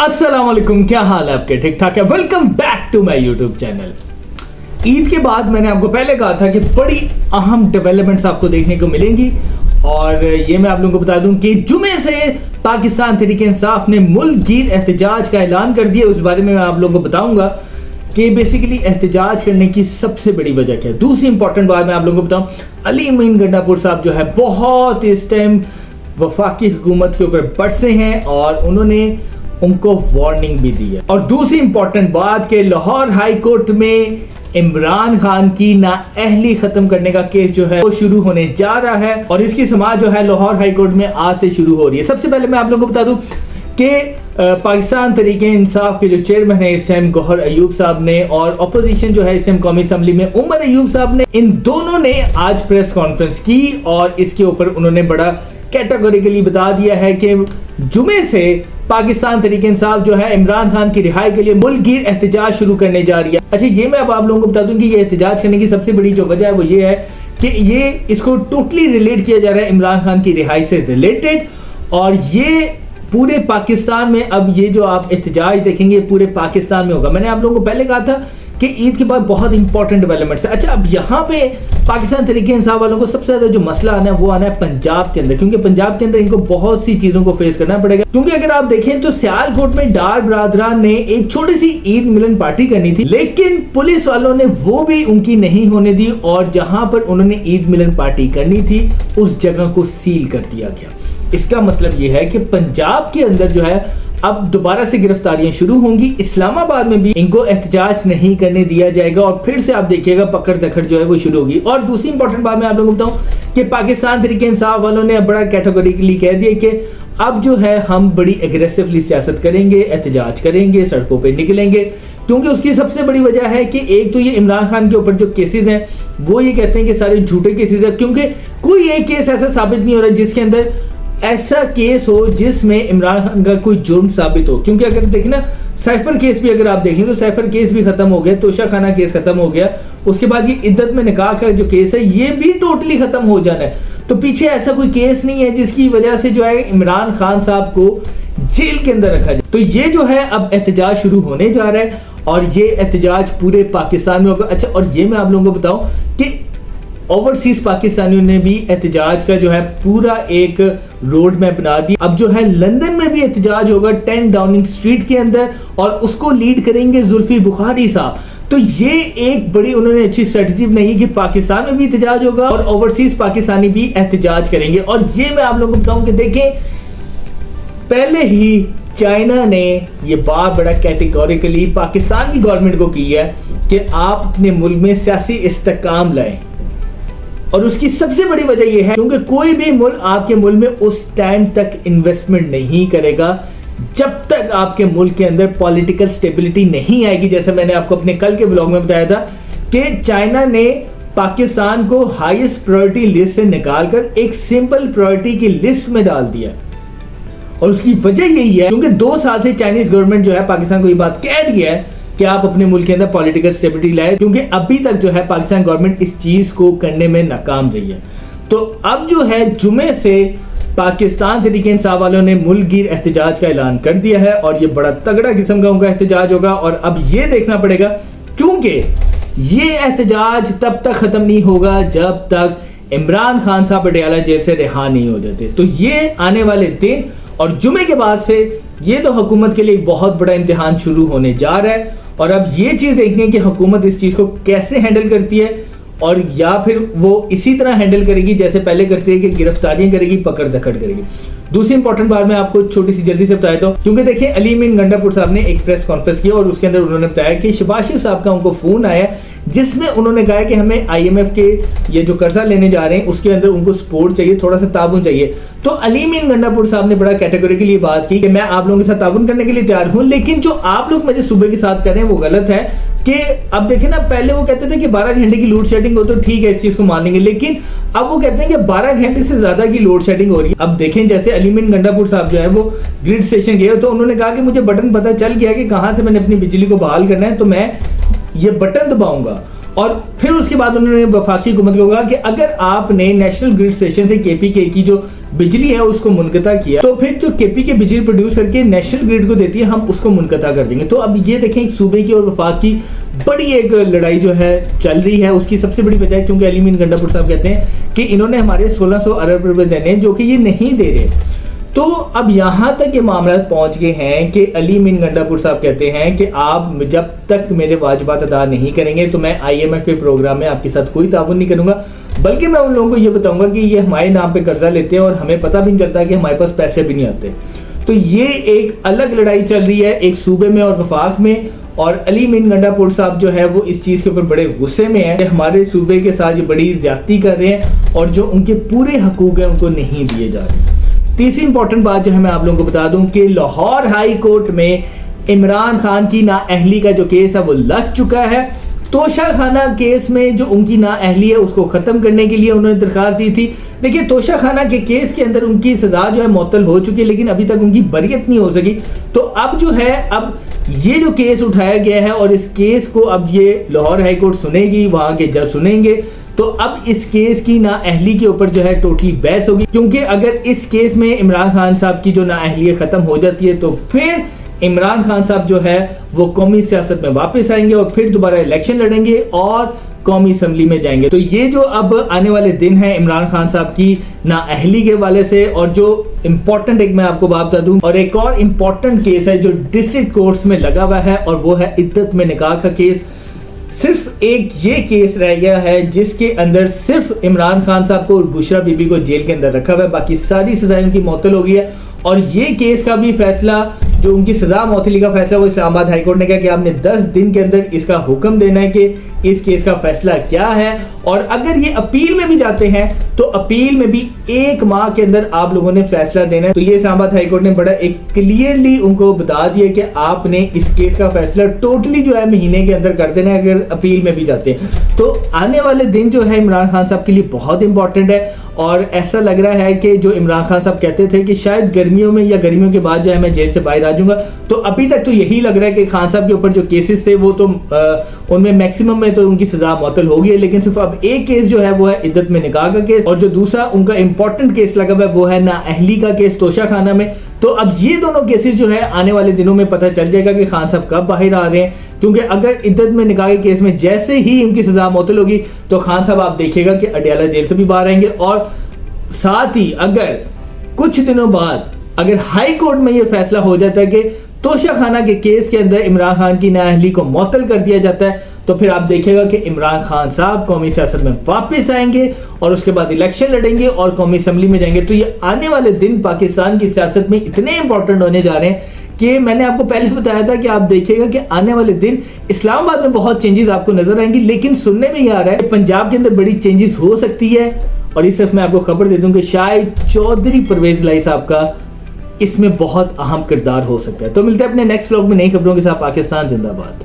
अस्सलाम वालेकुम, क्या हाल है आपके? ठीक ठाक है। Welcome back to my YouTube channel. Eid के बाद मैंने आपको पहले कहा था कि बड़ी अहम डेवलपमेंट्स आपको देखने को मिलेंगी और ये मैं आप लोगों को बता दूं कि जुमे से पाकिस्तान तहरीक इंसाफ ने मुल्क गिर एहतजाज का ऐलान कर दिया। उस बारे में मैं आप लोगों को बताऊंगा कि बेसिकली एहतजाज करने की सबसे बड़ी वजह क्या है। दूसरी इंपॉर्टेंट बात मैं आप लोगों को बताऊं, अली अमीन गंडापुर साहब जो है बहुत इस टाइम वफाकी हुकूमत के ऊपर बरसे हैं और उन्होंने उनको वार्निंग भी दी है। और दूसरी इंपॉर्टेंट बात कि लाहौर हाई कोर्ट में इमरान खान की नाअहली खत्म करने का केस जो है वो शुरू होने जा रहा है और इसकी समाअत जो है लाहौर हाई कोर्ट में आज से शुरू हो रही है। सबसे पहले मैं आप लोगों को बता दूं कि पाकिस्तान तहरीक इंसाफ के जो चेयरमैन है इस टाइम गौहर अयूब साहब ने और अपोजिशन जो है इस टाइम कौमी असम्बली में उमर अयूब साहब ने, इन दोनों ने आज प्रेस कॉन्फ्रेंस की और इसके ऊपर उन्होंने बड़ा कैटेगोरिकली बता दिया है कि जुमे से पाकिस्तान तहरीक इंसाफ जो है इमरान खान की रिहाई के लिए मुल्क गिर एहतजाज शुरू करने जा रही है। अच्छा, ये मैं अब आप लोगों को बता दूं कि ये एहतजाज करने की सबसे बड़ी जो वजह है वो ये है कि ये इसको टोटली रिलेट किया जा रहा है इमरान खान की रिहाई से रिलेटेड और ये पूरे पाकिस्तान में अब ये जो आप एहतजाज देखेंगे पूरे पाकिस्तान में होगा। मैंने आप लोगों को पहले कहा था कि ईद के बाद बहुत इंपॉर्टेंट डेवलपमेंट्स है। अच्छा, अब यहाँ पे पाकिस्तान तहरीक इंसाफ वालों को सबसे ज्यादा जो मसला आना है वो आना है पंजाब के अंदर, क्योंकि पंजाब के अंदर इनको बहुत सी चीजों को फेस करना पड़ेगा। क्योंकि अगर आप देखें तो सियालकोट में डार बरादरान ने एक छोटी सी ईद मिलन पार्टी करनी थी, लेकिन पुलिस वालों ने वो भी उनकी नहीं होने दी और जहां पर उन्होंने ईद मिलन पार्टी करनी थी उस जगह को सील कर दिया गया। इसका मतलब यह है कि पंजाब के अंदर जो है अब दोबारा से गिरफ्तारियां शुरू होंगी। इस्लामाबाद में भी इनको एहतजाज नहीं करने दिया जाएगा और फिर से आप देखिएगा पकड़ दखड़ जो है वो शुरू होगी। और दूसरी इंपॉर्टेंट बात मैं आप लोगों को बताऊं कि पाकिस्तान तहरीक इंसाफ वालों ने अब बड़ा कैटेगोरिकली कह दिया कि अब जो है हम बड़ी एग्रेसिवली सियासत करेंगे, एहतजाज करेंगे, सड़कों पर निकलेंगे। क्योंकि उसकी सबसे बड़ी वजह है कि एक तो ये इमरान खान के ऊपर जो केसेस हैं वो ये कहते हैं कि सारे झूठे केसेस हैं, क्योंकि कोई एक केस ऐसा साबित नहीं हो रहा जिसके अंदर ऐसा केस हो जिसमें इमरान खान का कोई जुर्म साबित हो। क्योंकि अगर देखें ना, साइफर केस भी अगर आप देख लें तो साइफर केस भी खत्म हो गया, तोशा खाना केस खत्म हो गया, उसके बाद ये इद्दत में निकाह का जो केस है ये भी टोटली खत्म हो जाना है। तो पीछे ऐसा कोई केस नहीं है जिसकी वजह से जो है इमरान खान साहब को जेल के अंदर रखा जाए। तो ये जो है अब एहतजाज शुरू होने जा रहा है और ये एहतजाज पूरे पाकिस्तान में होगा। अच्छा, और ये मैं आप लोगों को बताऊं कि ओवरसीज पाकिस्तानियों ने भी एहतजाज का जो है पूरा एक रोड मैप बना दी। अब जो है लंदन में भी एहतजाज होगा 10 डाउनिंग स्ट्रीट के अंदर और उसको लीड करेंगे जुल्फी बुखारी साहब। तो ये एक बड़ी उन्होंने अच्छी स्ट्रेटजी बनाई है कि पाकिस्तान में भी एहतजाज होगा और ओवरसीज पाकिस्तानी भी एहतजाज करेंगे। और ये मैं आप लोगों को बताऊं कि देखें, पहले ही चाइना ने ये बात बड़ा कैटेगोरिकली पाकिस्तान की गवर्नमेंट को की है कि आप अपने मुल्क में सियासी इस्तेकाम लाएं और उसकी सबसे बड़ी वजह यह है क्योंकि कोई भी मुल्क आपके मुल्क में उस टाइम तक इन्वेस्टमेंट नहीं करेगा जब तक आपके मुल्क के अंदर पॉलिटिकल स्टेबिलिटी नहीं आएगी। जैसे मैंने आपको अपने कल के व्लॉग में बताया था कि चाइना ने पाकिस्तान को हाईएस्ट प्रायोरिटी लिस्ट से निकालकर एक सिंपल प्रायोरिटी की लिस्ट में डाल दिया और उसकी वजह यही है क्योंकि 2 साल से चाइनीज गवर्नमेंट जो है पाकिस्तान को ये बात कह रही है कि आप अपने मुल्क के अंदर पॉलिटिकल स्टेबिलिटी लाए, क्योंकि अभी तक जो है पाकिस्तान गवर्नमेंट इस चीज को करने में नाकाम रही है। तो अब जो है जुमे से पाकिस्तान तहरीक इंसाफ वालों ने मुल्क गिर एहतजाज का ऐलान कर दिया है और ये बड़ा तगड़ा किस्म का उनका एहतजाज होगा। और अब ये देखना पड़ेगा क्योंकि ये एहतजाज तब तक खत्म नहीं होगा जब तक इमरान खान साहब पटियाला जेल से रिहा नहीं हो जाते। तो ये आने वाले दिन और जुमे के बाद से ये तो हुकूमत के लिए एक बहुत बड़ा इम्तिहान शुरू होने जा रहा है और अब ये चीज देखनी है कि हुकूमत इस चीज को कैसे हैंडल करती है और या फिर वो इसी तरह हैंडल करेगी जैसे पहले करती है कि गिरफ्तारियां करेगी, पकड़ दखड़ करेगी। दूसरी इंपॉर्टेंट बात मैं आपको छोटी सी जल्दी से बताया था क्योंकि देखिए अली अमीन गंडापुर साहब ने एक प्रेस कॉन्फ्रेंस की और उसके अंदर उन्होंने बताया कि शहबाज शरीफ साहब का उनको फोन आया जिसमें उन्होंने कहा कि हमें IMF के ये जो कर्जा लेने जा रहे हैं उसके अंदर उनको सपोर्ट चाहिए, थोड़ा सा ताउन चाहिए। तो अली अमीन गंडापुर साहब ने बड़ा कैटेगोरिकली बात की कि मैं आप लोगों के साथ ताउन करने के लिए तैयार हूं, लेकिन जो आप लोग मुझे सुबह के साथ कर रहे हैं वो गलत है। कि अब देखें ना, पहले वो कहते थे कि 12 घंटे की लोड शेडिंग हो तो ठीक है, इस चीज को मान लेंगे, लेकिन अब वो कहते हैं कि 12 घंटे से ज्यादा की लोड शेडिंग हो रही है। अब देखें जैसे अली अमीन गंडापुर साहब जो है वो ग्रिड स्टेशन गए तो उन्होंने कहा कि मुझे बटन पता चल गया कि कहां से मैंने अपनी बिजली को बहाल करना है, तो मैं ये बटन दबाऊंगा। और फिर उसके बाद उन्होंने वफाकी हुकूमत को कहा कि अगर आपने नेशनल ग्रिड स्टेशन से KPK की जो बिजली है उसको मुनक़ता किया, तो फिर जो केपी के बिजली प्रोड्यूस करके नेशनल ग्रिड को देती है, हम उसको मुनक़ता कर देंगे। तो अब ये देखें, एक सूबे की और वफाक की बड़ी एक लड़ाई जो है चल रही है। उसकी सबसे बड़ी वजह, क्योंकि अली मीन गंडापुर साहब कहते हैं कि इन्होंने हमारे 1600 अरब रुपए देने जो कि ये नहीं दे रहे। तो अब यहाँ तक ये मामला पहुँच गए हैं कि अली मीन गंडापुर साहब कहते हैं कि आप जब तक मेरे वाजिबात अदा नहीं करेंगे तो मैं IMF के प्रोग्राम में आपके साथ कोई ताउन नहीं करूँगा, बल्कि मैं उन लोगों को ये बताऊँगा कि ये हमारे नाम पे कर्जा लेते हैं और हमें पता भी नहीं चलता कि हमारे पास पैसे भी नहीं आते। तो ये एक अलग लड़ाई चल रही है एक सूबे में और वफाक में, और अली मीन गंडापुर साहब जो है वो इस चीज़ के ऊपर बड़े गुस्से में है कि हमारे सूबे के साथ ये बड़ी ज्यादती कर रहे हैं और जो उनके पूरे हकूक हैं उनको नहीं दिए जा रहे। तीसरी इंपॉर्टेंट बात जो है मैं आप लोगों को बता दूं कि लाहौर हाई कोर्ट में इमरान खान की नाअहली का जो केस है वो लग चुका है। तोशा खाना केस में जो उनकी नाअहली है उसको ख़त्म करने के लिए उन्होंने दरख्वास्त दी थी। देखिए, तोशा खाना के केस के अंदर उनकी सज़ा जो है मुअत्तल हो चुकी है, लेकिन अभी तक उनकी बरियत नहीं हो सकी। तो अब जो है, अब ये जो केस उठाया गया है और इस केस को अब ये लाहौर हाई कोर्ट सुनेगी, वहाँ के जज सुनेंगे। तो अब इस केस की नाअहली के ऊपर जो है टोटली बहस होगी, क्योंकि अगर इस केस में इमरान खान साहब की जो नाअहली ख़त्म हो जाती है तो फिर इमरान खान साहब जो है वो कौमी सियासत में वापस आएंगे और फिर दोबारा इलेक्शन लड़ेंगे और कौमी असम्बली में जाएंगे। तो ये जो अब आने वाले दिन हैं इमरान खान साहब की नाअहली के वाले से, और जो इम्पोर्टेंट एक मैं आपको बात बता दूं, और एक और इम्पोर्टेंट केस है जो डिस्ट्रिक्ट कोर्ट्स में लगा हुआ है, और वो है इद्दत में निकाह का केस। सिर्फ एक ये केस रह गया है जिसके अंदर सिर्फ इमरान खान साहब को और बुशरा बीबी को जेल के अंदर रखा हुआ है, बाकी सारी सजाएं उनकी मुअत्तल हो गई है। और ये केस का भी फैसला, जो उनकी सजा मुअत्तली का फैसला, वो इस्लामाबाद हाई कोर्ट ने कहा कि आपने 10 दिन के अंदर इसका हुक्म देना है कि इस केस का फैसला क्या है। और अगर ये अपील में भी जाते हैं तो अपील में भी 1 माह के अंदर आप लोगों ने फैसला देना है। तो ये इस्लामाबाद हाई कोर्ट ने बड़ा एक क्लियरली उनको बता दिया कि आपने इस केस का फैसला टोटली जो है महीने के अंदर कर देना है अगर अपील में भी जाते हैं। तो आने वाले दिन जो है इमरान खान साहब के लिए बहुत इंपॉर्टेंट है, और ऐसा लग रहा है कि जो इमरान खान साहब कहते थे कि शायद गर्मियों में या गर्मियों के बाद जो है मैं जेल से बाहर आ जाऊंगा, तो अभी तक तो यही लग रहा है कि खान साहब के ऊपर जो केसेस थे वो तो उनमें मैक्सिमम में तो उनकी सजा मुअत्तल हो गई है, लेकिन सिर्फ अब एक केस जो है वो है इद्दत में निकाह का केस, और जो दूसरा उनका इंपॉर्टेंट केस लगा हुआ है वो है नाअहली का केस तोशा खाना में। तो अब ये दोनों केसेस जो है आने वाले दिनों में पता चल जाएगा कि खान साहब कब बाहर आ रहे हैं, क्योंकि अगर इद्दत में निकाह के केस में जैसे ही उनकी सजा मुअत्तल होगी तो खान साहब आप देखिएगा कि अडयाला जेल से भी बाहर आएंगे। और साथ ही अगर कुछ दिनों बाद अगर हाई कोर्ट में ये फैसला हो जाता है कि तोशा खाना के केस के अंदर इमरान खान की नाअहली को मुअत्तल कर दिया जाता है, तो फिर आप देखिएगा कि इमरान खान साहब कौमी सियासत में वापस आएंगे और उसके बाद इलेक्शन लड़ेंगे और कौमी असम्बली में जाएंगे। तो ये आने वाले दिन पाकिस्तान की सियासत में इतने इंपॉर्टेंट होने जा रहे हैं कि मैंने आपको पहले बताया था कि आप देखिएगा कि आने वाले दिन इस्लामाबाद में बहुत चेंजेस आपको नजर आएंगी, लेकिन सुनने में ये आ रहा है कि पंजाब के अंदर बड़ी चेंजेस हो सकती है। और इस सिर्फ मैं आपको खबर दे दूं कि शायद चौधरी परवेज लाई साहब का इसमें बहुत अहम किरदार हो सकता है। तो मिलते हैं अपने नेक्स्ट व्लॉग में नई खबरों के साथ। पाकिस्तान जिंदाबाद।